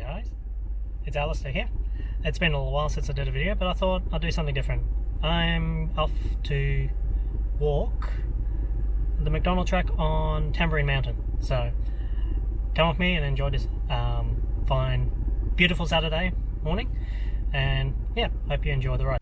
guys, it's Alistair here. It's been a little while since I did a video, but I thought I'd do something different. I'm off to walk the MacDonald track on Tamborine Mountain, so come with me and enjoy this fine, beautiful Saturday morning, and yeah, hope you enjoy the ride.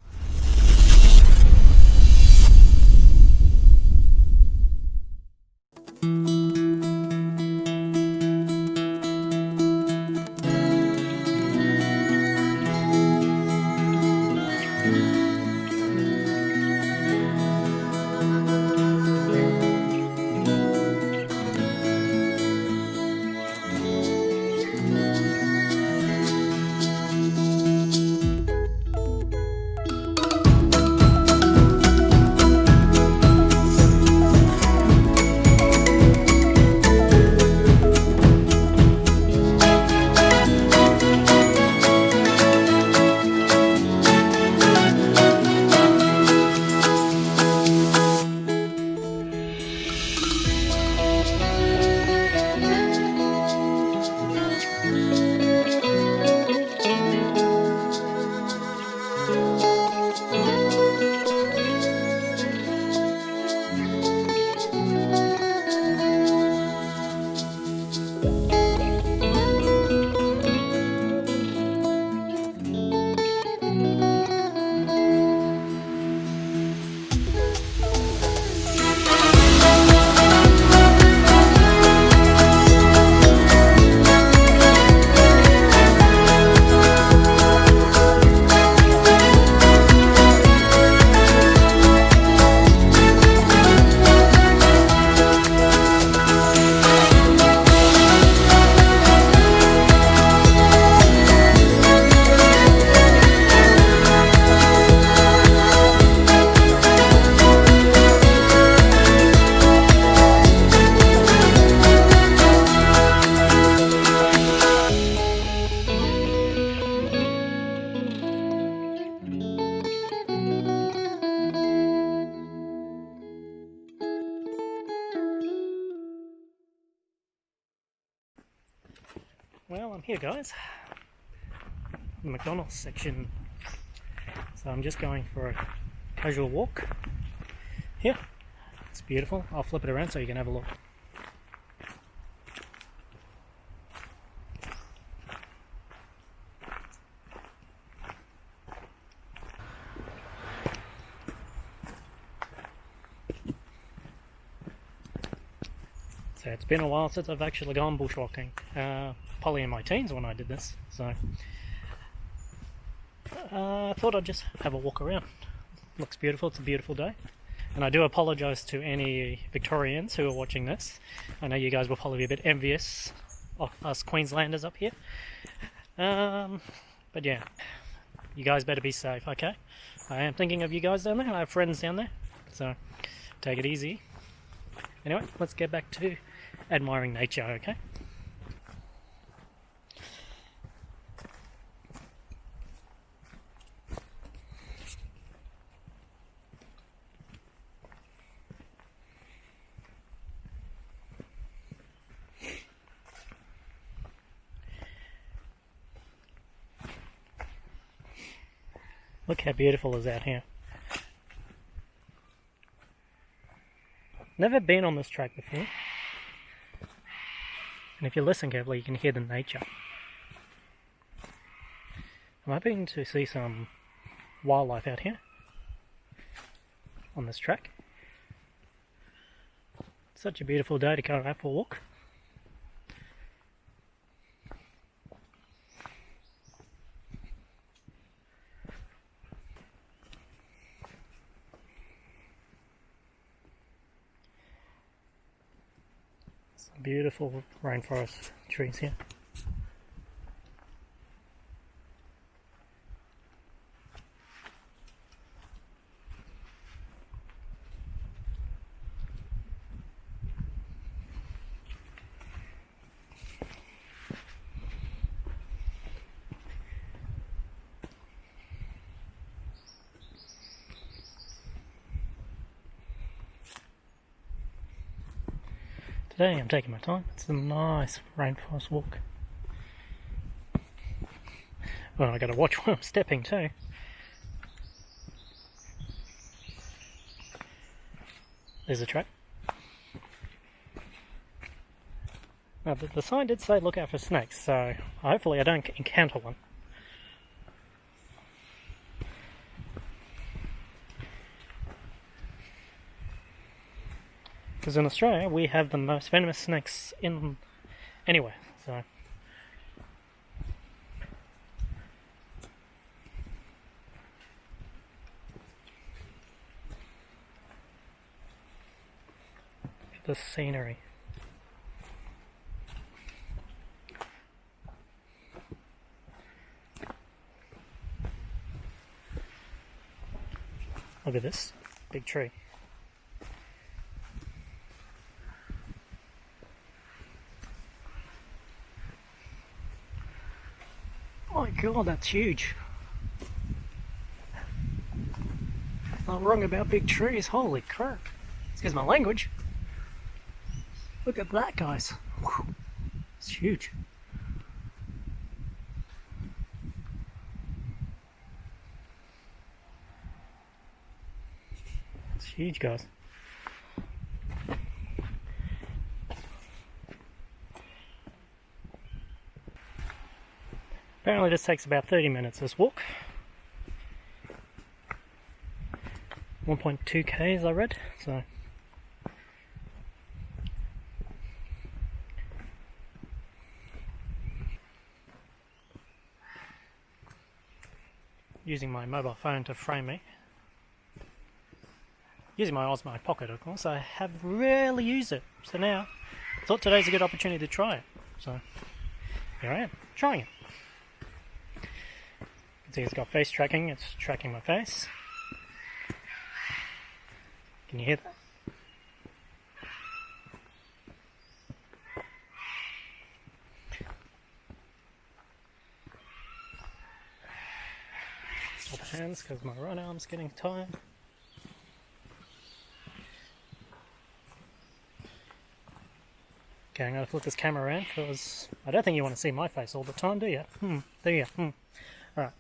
Well, I'm here, guys, the MacDonald section, so I'm just going for a casual walk here. It's beautiful. I'll flip it around so you can have a look. So it's been a while since I've actually gone bushwalking, probably in my teens when I did this, so I thought I'd just have a walk around. Looks beautiful, it's a beautiful day, and I do apologise to any Victorians who are watching this. I know you guys will probably be a bit envious of us Queenslanders up here, but yeah, you guys better be safe, okay? I am thinking of you guys down there, I have friends down there, so take it easy. Anyway, let's get back to admiring nature, okay? Look how beautiful is out here. Never been on this track before, and if you listen carefully you can hear the nature. I'm hoping to see some wildlife out here on this track. Such a beautiful day to go out for a walk. Beautiful rainforest trees here. Today I'm taking my time. It's a nice rainforest walk. Well, I gotta watch where I'm stepping too. There's a track. Now, the sign did say look out for snakes, so hopefully I don't encounter one. Because in Australia we have the most venomous snakes in anywhere, so. The scenery. Look at this big tree. Oh my god, that's huge. Not wrong about big trees, holy crap. Excuse my language. Look at that, guys. Whew. It's huge. It's huge, guys. Apparently this takes about 30 minutes, this walk. 1.2 k's I read, so. Using my mobile phone to frame me. Using my Osmo Pocket, of course. I have rarely used it, so now I thought today's a good opportunity to try it. So here I am, trying it. You can see it's got face tracking, it's tracking my face. Can you hear that? Hold hands because my right arm's getting tired. Okay, I'm going to flip this camera around because I don't think you want to see my face all the time, do you? Do you? Alright.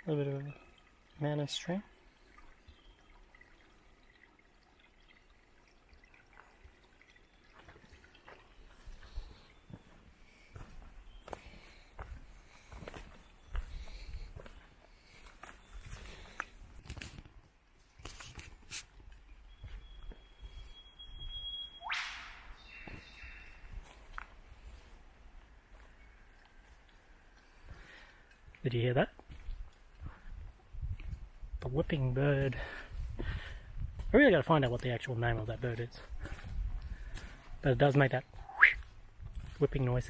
A little bit of a mountain stream. Did you hear that? The whipping bird. I really got to find out what the actual name of that bird is. But it does make that whipping noise.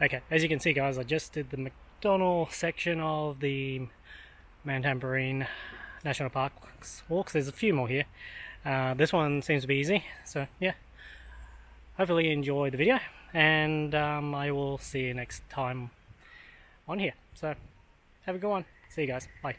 Okay, as you can see guys, I just did the MacDonald section of the Mount Tamborine National Park walks. There's a few more here. This one seems to be easy, so yeah. Hopefully you enjoy the video, and I will see you next time on here. So, have a good one. See you guys. Bye.